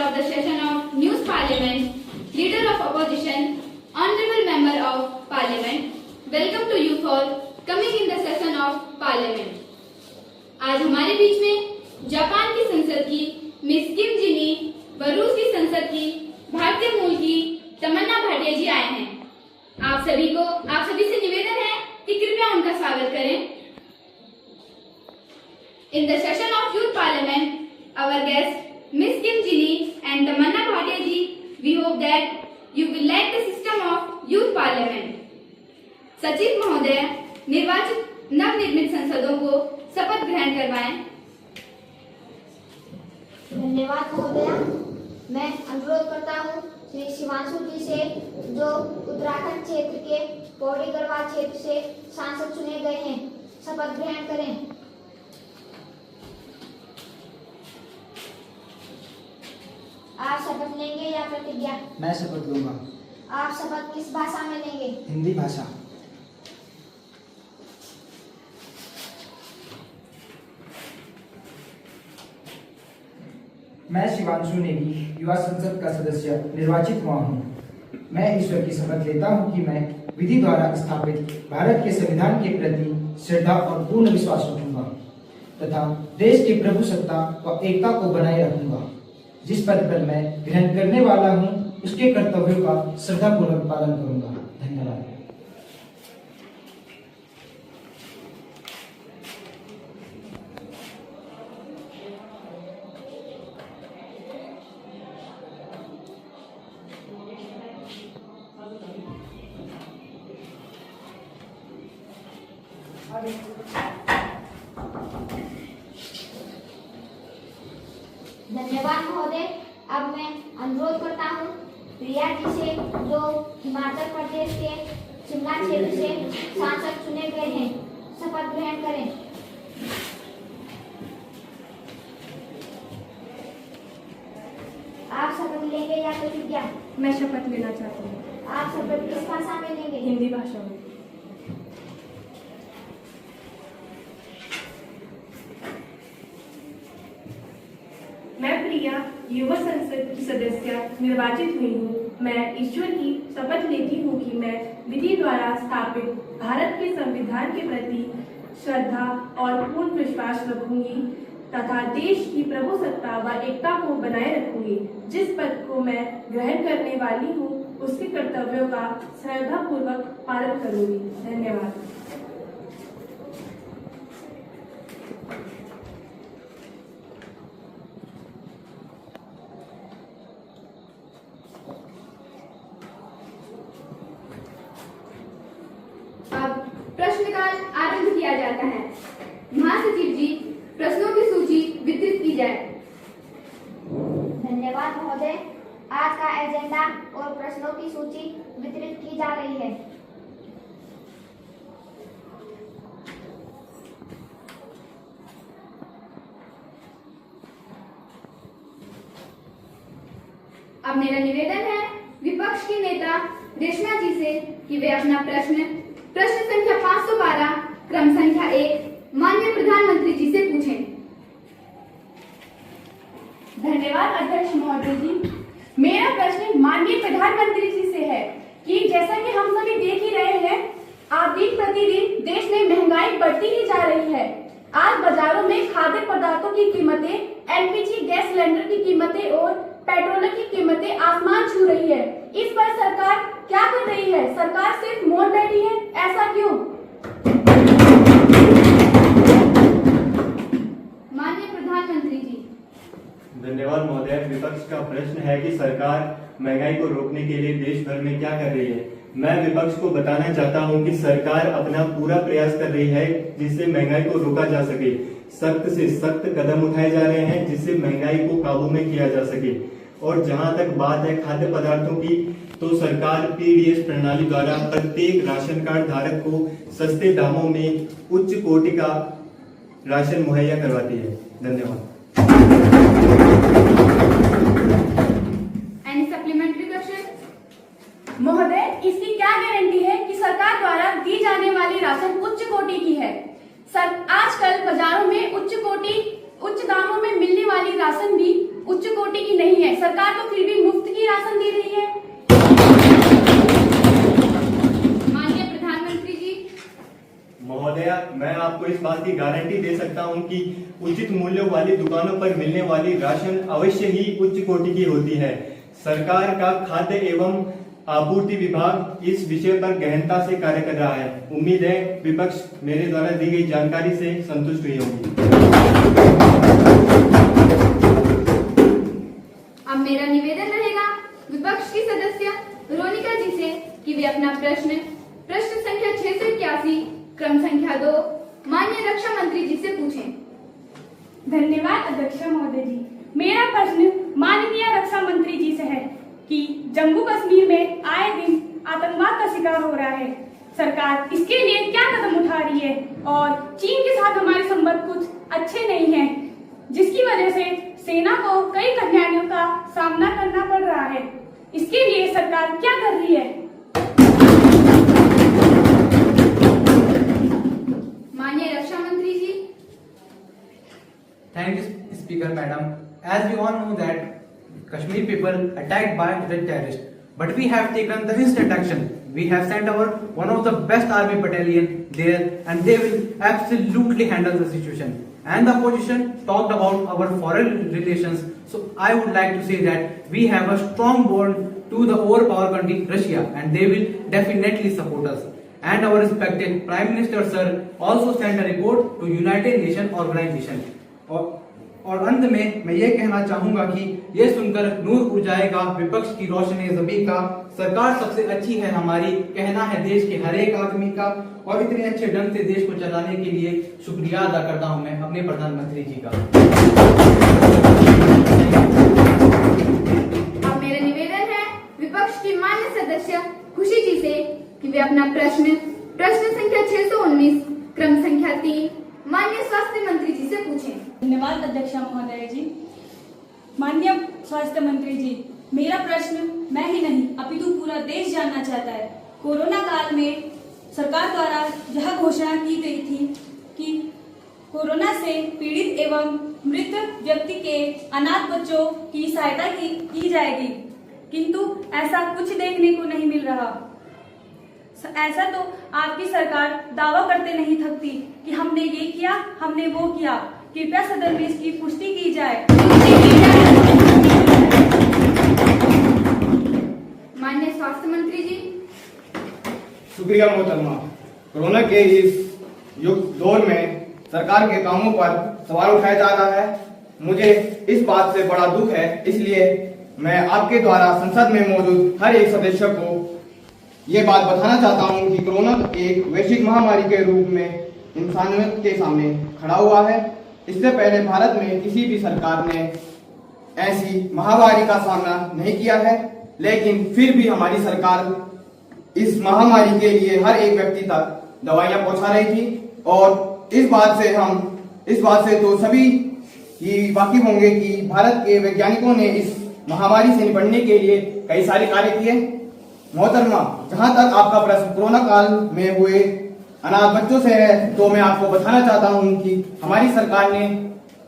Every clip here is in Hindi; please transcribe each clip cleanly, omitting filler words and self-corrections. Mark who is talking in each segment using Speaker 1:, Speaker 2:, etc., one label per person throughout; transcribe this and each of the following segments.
Speaker 1: for the session of News Parliament, Leader of Opposition, Honorable Member of Parliament, welcome to you for coming in the session of Parliament. आज हमारे बीच में जापान की संसद की मिस किम जिनी व रूस की संसद की भारतीय मूल की तमन्ना भाटिया जी आए हैं। आप सभी से निवेदन है कि कृपया उनका स्वागत करें। In the session of Youth Parliament, our guests Miss Kim Jini and Tamanna Bhatia ji, we hope that you will like the system of Youth Parliament. सचिव महोदय निर्वाचित नवनिर्मित सांसदों को शपथ ग्रहण करवाएं।
Speaker 2: धन्यवाद महोदया। मैं अनुरोध करता हूँ श्री शिवांशु जी से, जो उत्तराखंड क्षेत्र के पौड़ी गढ़वाल क्षेत्र से सांसद चुने गए हैं, शपथ ग्रहण करें। आप शपथ लेंगे या प्रतिज्ञा?
Speaker 3: मैं शपथ लूंगा।
Speaker 2: आप शपथ किस भाषा में लेंगे?
Speaker 3: हिंदी भाषा। मैं शिवांशु नेगी युवा संसद का सदस्य निर्वाचित हुआ हूँ। मैं ईश्वर की शपथ लेता हूँ कि मैं विधि द्वारा स्थापित भारत के संविधान के प्रति श्रद्धा और पूर्ण विश्वास रखूंगा तथा देश की प्रभुसत्ता व एकता को बनाए रखूंगा। जिस पद पर मैं ग्रहण करने वाला हूँ, उसके कर्तव्यों का श्रद्धापूर्वक पालन करूंगा। धन्यवाद।
Speaker 2: धन्यवाद महोदय। अब मैं अनुरोध करता हूँ प्रिया जी से, जो हिमाचल प्रदेश के शिमला क्षेत्र से सांसद चुने गए हैं, शपथ ग्रहण करें। आप शपथ लेंगे या प्रतिज्ञा?
Speaker 4: मैं शपथ लेना चाहती हूँ।
Speaker 2: आप शपथ किस भाषा में लेंगे?
Speaker 4: हिंदी भाषा में। मैं प्रिया युवा संसद की सदस्य निर्वाचित हुई हूँ। मैं ईश्वर की शपथ लेती हूँ कि मैं विधि द्वारा स्थापित भारत के संविधान के प्रति श्रद्धा और पूर्ण विश्वास रखूंगी तथा देश की प्रभुसत्ता व एकता को बनाए रखूंगी। जिस पद को मैं ग्रहण करने वाली हूँ, उसके कर्तव्यों का श्रद्धापूर्वक पालन करूंगी। धन्यवाद।
Speaker 1: अब प्रश्नकाल आरंभ किया जाता है। महासचिव जी, प्रश्नों की सूची वितरित की जाए।
Speaker 2: धन्यवाद महोदय। आज का एजेंडा और प्रश्नों की सूची वितरित की जा रही है।
Speaker 1: अब मेरा निवेदन है विपक्ष की नेता रेशमा जी से कि वे अपना प्रश्न संख्या 512 क्रम संख्या 1 माननीय प्रधानमंत्री जी से पूछें।
Speaker 4: धन्यवाद अध्यक्ष महोदय जी। मेरा प्रश्न माननीय प्रधानमंत्री जी से है कि जैसा कि हम सभी देख ही रहे हैं, आज दिन प्रतिदिन देश में महंगाई बढ़ती ही जा रही है। आज बाजारों में खाद्य पदार्थों की कीमतें, एलपीजी गैस सिलेंडर की कीमतें और पेट्रोल की कीमतें आसमान छू रही है। इस पर सरकार क्या कर रही है? सरकार सिर्फ मौन बैठी है, ऐसा क्यों?
Speaker 1: माननीय प्रधानमंत्री जी।
Speaker 5: धन्यवाद महोदय। विपक्ष का प्रश्न है कि सरकार महंगाई को रोकने के लिए देश भर में क्या कर रही है। मैं विपक्ष को बताना चाहता हूं कि सरकार अपना पूरा प्रयास कर रही है जिससे महंगाई को रोका जा सके। सख्त से सख्त कदम उठाए जा रहे हैं जिससे महंगाई को काबू में किया जा सके। और जहां तक बात है खाद्य पदार्थों की, तो सरकार पीडीएस प्रणाली द्वारा प्रत्येक राशन कार्ड धारक को सस्ते दामों में उच्च कोटि का राशन मुहैया करवाती है। धन्यवाद।
Speaker 1: Any supplementary question?
Speaker 4: महोदय, इसकी क्या गारंटी है कि सरकार द्वारा दी जाने वाली राशन उच्च कोटि की है? आजकल बाजारों में उच्च दामों में मिलने वाली राशन भी उच्च कोटि की नहीं नहीं है, सरकार तो फिर भी मुफ्त की राशन दे रही है।
Speaker 1: माननीय प्रधानमंत्री जी।
Speaker 5: महोदया, मैं आपको इस बात की गारंटी दे सकता हूं कि उचित मूल्यों वाली दुकानों पर मिलने वाली राशन अवश्य ही उच्च कोटि की होती है। सरकार का खाद्य एवं आपूर्ति विभाग इस विषय पर गहनता से कार्य कर रहा है। उम्मीद है विपक्ष मेरे द्वारा दी गई जानकारी से संतुष्ट हुई होगी।
Speaker 1: अब मेरा निवेदन रहेगा विपक्ष की सदस्य रोनिका जी से कि वे अपना प्रश्न संख्या 681 क्रम संख्या 2 माननीय रक्षा मंत्री जी से पूछें।
Speaker 4: धन्यवाद अध्यक्ष महोदय जी। मेरा प्रश्न माननीय रक्षा मंत्री जी से है कि जम्मू कश्मीर में आए दिन आतंकवाद का शिकार हो रहा है। सरकार इसके लिए क्या कदम उठा रही है और चीन के साथ हमारे संबंध कुछ अच्छे नहीं हैं, जिसकी वजह से सेना को कई कठिनाइयों का सामना करना पड़ रहा है। इसके लिए सरकार क्या कर रही है?
Speaker 1: माननीय रक्षा मंत्री जी।
Speaker 6: Thank you, Speaker Madam. As we all know that Kashmir people attacked by the terrorists, but we have taken the instant action. We have sent our one of the best army battalion there, and they will absolutely handle the situation. And the opposition talked about our foreign relations. So I would like to say that we have a strong bond to the overpowered country Russia, and they will definitely support us. And our respected Prime Minister sir also sent a report to United Nations Organization.
Speaker 3: और अंत में मैं ये कहना चाहूंगा कि ये सुनकर नूर उड़ जाएगा विपक्ष की रोशनी ज़मीं का। सरकार सबसे अच्छी है हमारी, कहना है देश के हर एक आदमी का। और इतने अच्छे ढंग से देश को चलाने के लिए शुक्रिया अदा करता हूं मैं अपने प्रधानमंत्री जी का।
Speaker 1: अब मेरा निवेदन है विपक्ष की मान्य सदस्य खुशी जी से कि वे अपना प्रश्न संख्या 619 क्रम संख्या 3 माननीय स्वास्थ्य मंत्री जी से पूछें।
Speaker 7: धन्यवाद अध्यक्ष महोदय जी। माननीय स्वास्थ्य मंत्री जी, मेरा प्रश्न मैं ही नहीं अपितु पूरा देश जानना चाहता है। कोरोना काल में सरकार द्वारा यह घोषणा की गई थी कि कोरोना से पीड़ित एवं मृत व्यक्ति के अनाथ बच्चों की सहायता की जाएगी, किंतु ऐसा कुछ देखने को नहीं मिल रहा। ऐसा तो आपकी सरकार दावा करते नहीं थकती कि हमने ये किया, हमने वो किया। कृपया सदन में इसकी पुष्टि की जाए।
Speaker 1: माननीय स्वास्थ्य मंत्री जी।
Speaker 8: शुक्रिया मोहतरमा। कोरोना के इस दौर में सरकार के कामों पर सवाल उठाया जा रहा है। मुझे इस बात से बड़ा दुख है, इसलिए मैं आपके द्वारा संसद में मौजूद हर एक सदस्य को ये बात बताना चाहता हूं कि कोरोना एक वैश्विक महामारी के रूप में इंसानियत के सामने खड़ा हुआ है। इससे पहले भारत में किसी भी सरकार ने ऐसी महामारी का सामना नहीं किया है, लेकिन फिर भी हमारी सरकार इस महामारी के लिए हर एक व्यक्ति तक दवाइयां पहुंचा रही थी। और इस बात से तो सभी ही वाकिफ होंगे कि भारत के वैज्ञानिकों ने इस महामारी से निपटने के लिए कई सारे कार्य किए। मोहतरमा, जहां तक आपका प्रश्न कोरोना काल में हुए अनाथ बच्चों से है, तो मैं आपको बताना चाहता हूं कि हमारी सरकार ने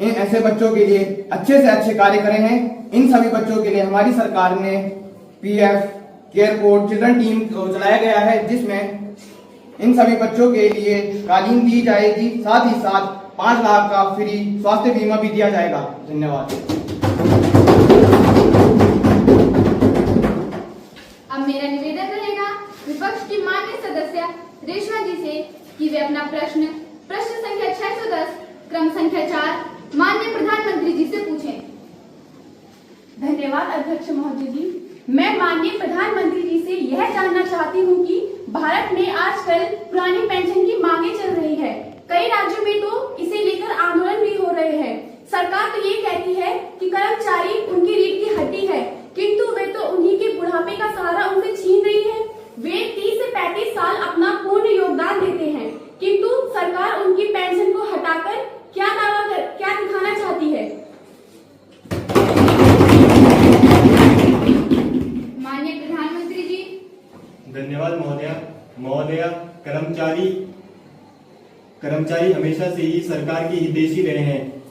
Speaker 8: इन ऐसे बच्चों के लिए अच्छे से अच्छे कार्य करे हैं। इन सभी बच्चों के लिए हमारी सरकार ने PF care code children team को चलाया गया है, जिसमें इन सभी बच्चों के लिए कालीन दी जाएगी, साथ ही साथ 5 लाख का फ्री स्वास्थ्य बीमा भी दिया जाएगा। धन्यवाद।
Speaker 1: अब मेरा निवेदन रहेगा विपक्ष की माननीय सदस्य रेशमा जी से कि वे अपना प्रश्न संख्या 610 क्रम संख्या 4 माननीय प्रधानमंत्री जी से पूछें।
Speaker 4: धन्यवाद अध्यक्ष महोदय जी। मैं माननीय प्रधानमंत्री जी से यह जानना चाहती हूँ कि भारत में आजकल पुरानी पेंशन की मांगे चल रही है। कई राज्यों में तो इसे लेकर आंदोलन भी हो रहे हैं। सरकार तो ये कहती है कि कर्मचारी उनकी रीढ़ की हड्डी है, किंतु वे तो उन्हीं के बुढ़ापे का सहारा उनसे छीन रही है। वे 30 से 35 साल अपना पूर्ण योगदान देते हैं, किंतु सरकार उनकी पेंशन को हटाकर क्या दिखाना चाहती है?
Speaker 1: माननीय प्रधानमंत्री जी।
Speaker 5: धन्यवाद महोदया। कर्मचारी हमेशा से ही सरकार की हितैषी रहे हैं।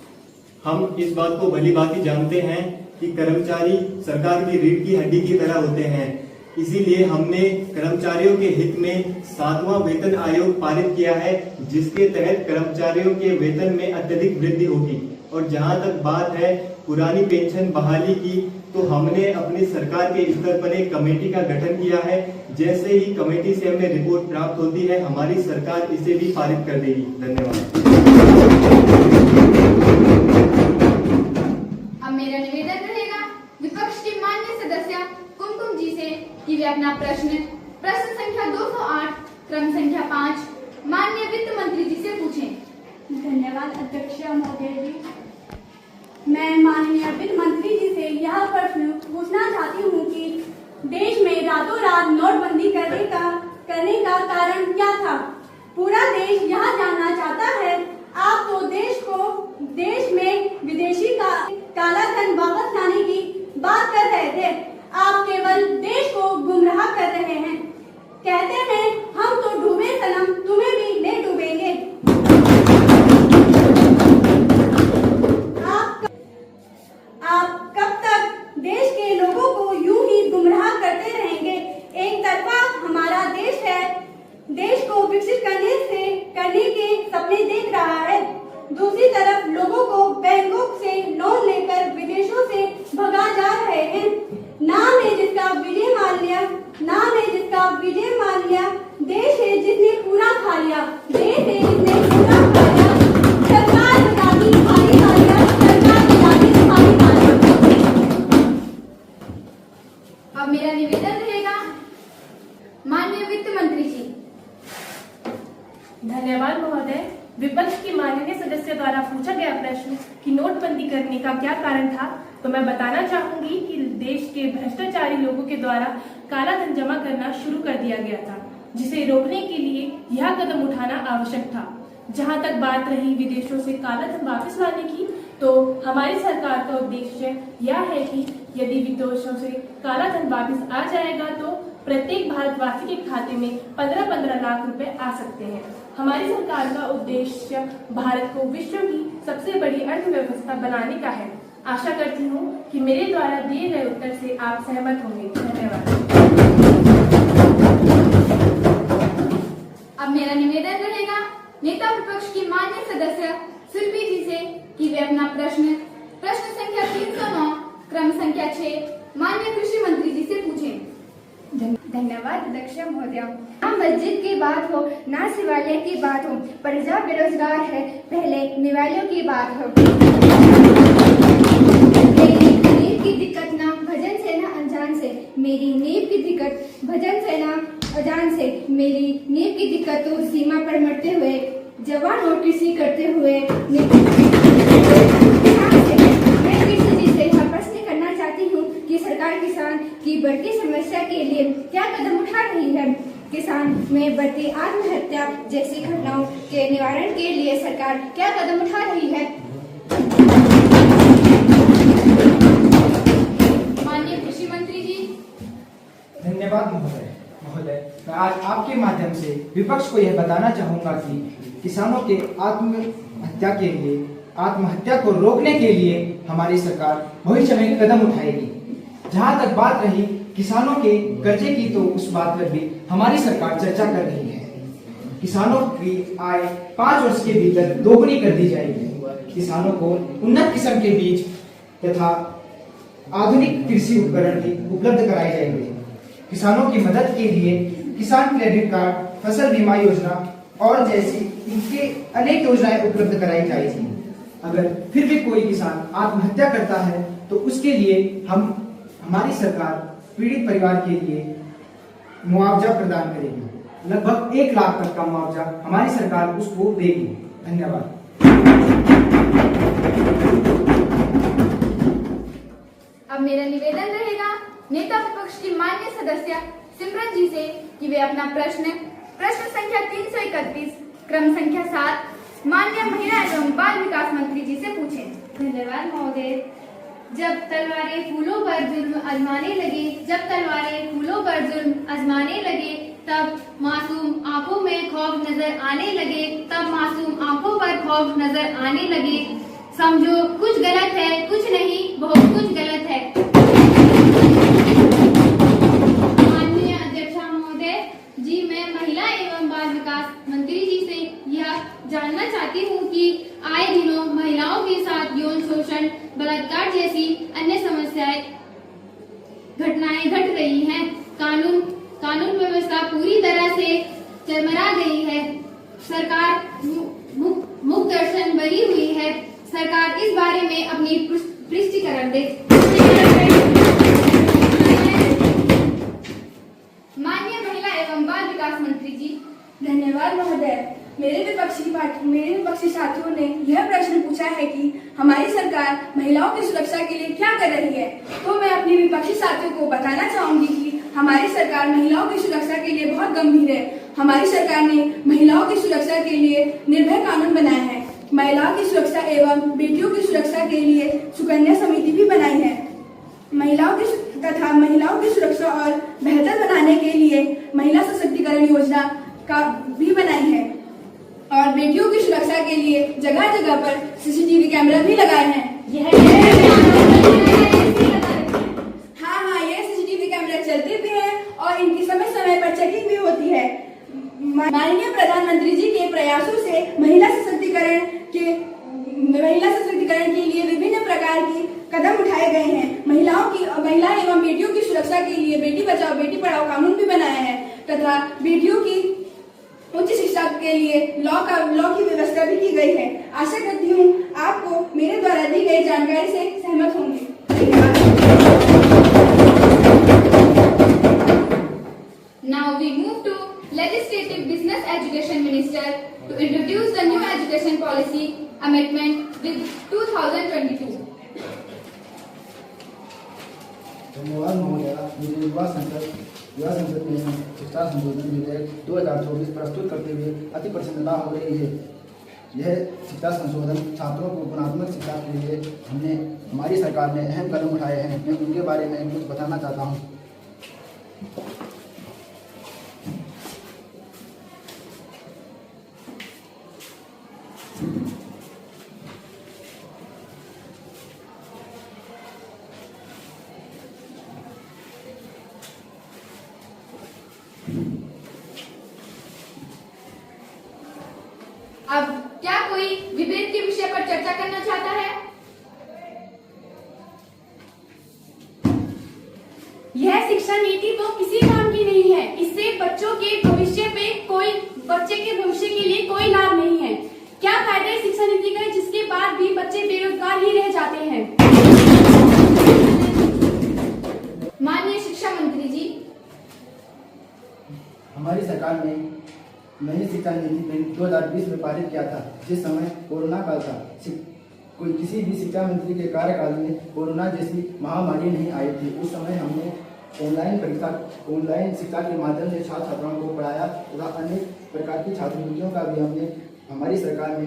Speaker 5: हम इस बात को भली भांति जानते हैं कि कर्मचारी सरकार की रीढ़ की हड्डी की तरह होते हैं। इसीलिए हमने कर्मचारियों के हित में 7वां वेतन आयोग पारित किया है, जिसके तहत कर्मचारियों के वेतन में अत्यधिक वृद्धि होगी। और जहां तक बात है पुरानी पेंशन बहाली की, तो हमने अपनी सरकार के स्तर पर एक कमेटी का गठन किया है। जैसे ही कमेटी से हमें रिपोर्ट प्राप्त होती है, हमारी सरकार इसे भी पारित कर देगी। धन्यवाद।
Speaker 1: अब मेरा निवेदन रहेगा विपक्ष के माननीय सदस्य कुमकुम जी से कि वे अपना प्रश्न संख्या 208 क्रम संख्या 5 माननीय वित्त मंत्री जी से पूछें।
Speaker 7: धन्यवाद अध्यक्ष महोदय जी। मैं माननीय वित्त मंत्री जी से यह प्रश्न पूछना चाहती हूँ कि देश में रातों रात नोटबंदी करने का कारण क्या था। पूरा देश यह जानना चाहता है। आप तो देश में विदेशी काला धन वापस लाने की बात कर रहे थे। आप केवल देश को गुमराह कर रहे हैं। कहते हैं हम तो डूबे सनम, तुम्हें भी ले डूबेंगे। आप कब तक देश के लोगों को यूं ही गुमराह करते रहेंगे। एक तरफा हमारा देश है, देश को विकसित करने के सपने देख रहा है, दूसरी तरफ लोगों को बैंकों से लोन लेकर विदेशों से भगा जा रहे हैं। नाम है जिसका विजय माल्या, देश है जिसने पूरा खा लिया, देश है जिसने पूरा खा लिया। सरकार बताती खाली खा लिया, सरकार बताती खाली खा लिया।
Speaker 1: अब मेरा निवेदन रहेगा माननीय वित्त मंत्री जी।
Speaker 4: धन्यवाद महोदय। विपक्ष की माननीय सदस्य द्वारा पूछा गया प्रश्न कि नोटबंदी करने का क्या कारण था, तो मैं बताना चाहूंगी कि देश के भ्रष्टाचारी लोगों के द्वारा काला धन जमा करना शुरू कर दिया गया था, जिसे रोकने के लिए यह कदम उठाना आवश्यक था। जहां तक बात रही विदेशों से काला धन वापस लाने की, तो हमारी सरकार का उद्देश्य यह है कि यदि विदेशों से काला धन वापस आ जाएगा तो प्रत्येक भारतवासी के खाते में 15-15 लाख रुपए आ सकते हैं। हमारी सरकार का उद्देश्य भारत को विश्व की सबसे बड़ी अर्थव्यवस्था बनाने का है। आशा करती हूँ कि मेरे द्वारा दिए गए उत्तर से आप सहमत होंगे। धन्यवाद।
Speaker 1: अब मेरा निवेदन रहेगा नेता विपक्ष की माननीय सदस्य शिल्पी जी से कि वे अपना प्रश्न संख्या 309 क्रम संख्या 6 माननीय कृषि मंत्री जी से पूछें।
Speaker 9: धन्यवाद अध्यक्ष महोदय। ना मस्जिद की बात हो, ना शिवालय की बात हो, पर जब बेरोजगार है पहले निवालियों की बात हो। मेरी नींव की दिक्कत ना भजन से ना अनजान से, मेरी नींव की दिक्कत भजन से ना अजान से, मेरी नींव की दिक्कत तो सीमा पर मरते हुए जवान और कृषि करते हुए। मैं कृषि जी से यह प्रश्न करना चाहती हूँ कि सरकार किसान की बढ़ती समस्या के लिए क्या कदम उठा रही है। किसान में बढ़ती आत्महत्या जैसी घटनाओं के निवारण के लिए सरकार क्या कदम उठा रही है।
Speaker 1: माननीय कृषि मंत्री जी।
Speaker 3: धन्यवाद महोदय। मैं आज आपके माध्यम से विपक्ष को यह बताना चाहूंगा कि किसानों के आत्महत्या को रोकने के लिए हमारी सरकार भविष्य में कदम उठाएगी। जहां तक बात रही किसानों के कर्जे की, तो उस बात पर भी हमारी सरकार चर्चा कर रही है। किसानों की आय 5 वर्ष के भीतर दोगुनी कर दी जाएगी। किसानों को उन्नत किस्म के बीज तथा आधुनिक कृषि उपकरण भी उपलब्ध कराए जाएंगे। किसानों की मदद के लिए किसान क्रेडिट कार्ड, फसल बीमा योजना और जैसी इनके अनेक योजनाएं उपलब्ध कराई जाएगी। अगर फिर भी कोई किसान आत्महत्या करता है तो उसके लिए हमारी सरकार पीड़ित परिवार के लिए मुआवजा प्रदान करेगी। लगभग 1 लाख तक का मुआवजा हमारी सरकार उसको देगी। धन्यवाद।
Speaker 1: अब मेरा निवेदन रहेगा नेता विपक्ष की माननीय सदस्य सिमरन जी से कि वे अपना प्रश्न संख्या 331 क्रम संख्या 7 माननीय महिला एवं बाल विकास मंत्री जी से पूछें।
Speaker 9: धन्यवाद महोदय। जब तलवारें फूलों पर जुल्म आजमाने लगे, तब मासूम आंखों में खौफ नजर आने लगे,
Speaker 1: समझो कुछ गलत है, कुछ नहीं, बहुत कुछ गलत है। माननीय अध्यक्षा महोदय जी, मैं महिला एवं बाल विकास मंत्री जी से यह जानना चाहती हूँ कि आए दिनों महिलाओं के साथ यौन शोषण, बलात्कार जैसी अन्य समस्याएं, घटनाएं घट रही हैं। कानून व्यवस्था पूरी तरह से चरमरा गई है। सरकार मुख दर्शन बनी हुई है। सरकार इस बारे में अपनी स्पष्टीकरण दे। माननीय महिला एवं बाल विकास मंत्री जी।
Speaker 10: धन्यवाद महोदय। मेरे विपक्षी साथियों ने यह प्रश्न पूछा है कि हमारी सरकार महिलाओं की सुरक्षा के लिए क्या कर रही है। तो मैं अपने विपक्षी साथियों को बताना चाहूंगी कि हमारी सरकार महिलाओं की सुरक्षा के लिए बहुत गंभीर है। हमारी सरकार ने महिलाओं की सुरक्षा के लिए निर्भया कानून बनाया है। महिलाओं की सुरक्षा एवं बेटियों की सुरक्षा के लिए सुकन्या समिति भी बनाई है। महिलाओं की सुरक्षा और बेहतर बनाने के लिए महिला सशक्तिकरण योजना का भी बनाई है और बेटियों की सुरक्षा के लिए जगह जगह पर सीसीटीवी कैमरा भी लगाए हैं। हाँ, ये सीसीटीवी कैमरा चलते भी हैं और इनकी समय समय पर चेकिंग भी होती है। माननीय प्रधानमंत्री जी के प्रयासों से महिला सशक्तिकरण के लिए विभिन्न प्रकार की कदम उठाए गए हैं। महिला एवं बेटियों की सुरक्षा के लिए बेटी बचाओ बेटी पढ़ाओ कानून भी बनाया है तथा बेटियों की उच्च शिक्षा के लिए लॉ की व्यवस्था भी की गई है। आशा करती हूँ आपको मेरे द्वारा दी गई जानकारी से सहमत होंगे।
Speaker 1: Now we move to Legislative Business Education Minister to introduce the new education policy amendment with 2022.
Speaker 3: धन्यवाद महोदय। मुझे युवा संसद में शिक्षा संशोधन विधेयक 2024 प्रस्तुत करते हुए अति प्रसन्नता हो रही है। यह शिक्षा संशोधन छात्रों को गुणात्मक शिक्षा के लिए हमारी सरकार ने अहम कदम उठाए हैं। मैं उनके बारे में कुछ बताना चाहता हूँ।
Speaker 1: अब क्या कोई विभेद के विषय पर चर्चा करना चाहता है?
Speaker 7: यह शिक्षा नीति तो किसी काम की नहीं है। इससे बच्चे के भविष्य के लिए कोई लाभ नहीं है। क्या फायदा है शिक्षा नीति का जिसके बाद भी बच्चे बेरोजगार ही रह जाते हैं।
Speaker 1: माननीय शिक्षा मंत्री जी,
Speaker 3: हमारी सरकार ने नई शिक्षा नीति 2020 में पारित किया था, जिस समय कोरोना काल था। किसी भी शिक्षा मंत्री के कार्यकाल में कोरोना जैसी महामारी नहीं आई थी। उस समय हमने ऑनलाइन शिक्षा के माध्यम से छात्र छात्राओं को पढ़ाया तथा अनेक प्रकार की छात्रवृत्तियों का भी हमारी सरकार ने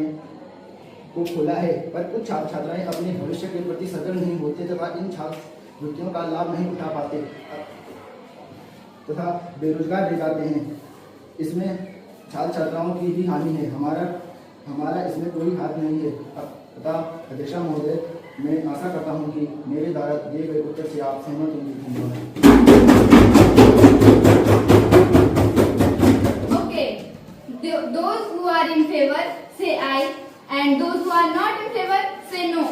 Speaker 3: को खोला है। पर कुछ छात्र छात्राएं अपने भविष्य के प्रति सजग नहीं होते तथा इन छात्रवृत्तियों का लाभ नहीं उठा पाते तथा बेरोजगार रह जाते हैं। इसमें छात्र छात्राओं की ही हानि है। हमारा इसमें कोई हाथ नहीं है। तथा अध्यक्षा महोदय, मैं आशा करता हूं कि मेरे द्वारा दिए गए उत्तर से आप सहमत होंगे।
Speaker 1: Okay, those who are in favor say aye and those who are not in favor say no.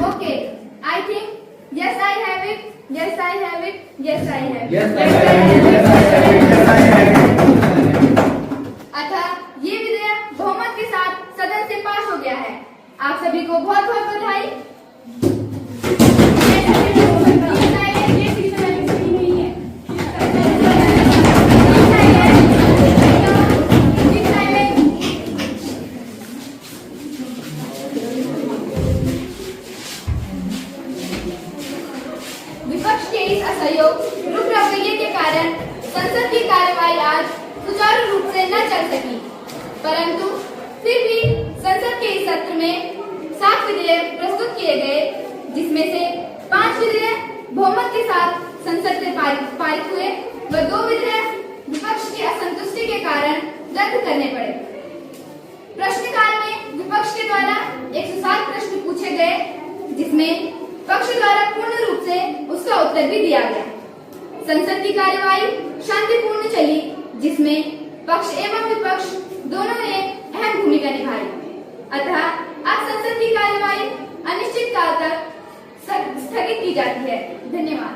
Speaker 1: Okay, I think yes I have it, yes I have it, yes I have it. अतः ये विधेयक बहुमत के साथ सदन से पास हो गया है। आप सभी को बहुत बहुत बधाई। विपक्ष के इस असहयोग रुक रवैये के कारण संसद की कार्यवाही आज सुचारू रूप से न चल सकी, परंतु फिर भी संसद के इस सत्र में 7 विधेयक प्रस्तुत किए गए, जिसमें से 5 विधेयक बहुमत के साथ संसद से पारित हुए व 2 विधेयक विपक्ष की असंतुष्टि के कारण रद्द करने पड़े। प्रश्नकाल पूछे गए, जिसमें पक्ष द्वारा पूर्ण रूप से उसका उत्तर भी दिया गया। संसद की कार्यवाही शांतिपूर्ण चली, जिसमें पक्ष एवं विपक्ष दोनों ने अहम भूमिका निभाई। अतः अब संसद की कार्यवाही अनिश्चित काल तक स्थगित की जाती है। धन्यवाद।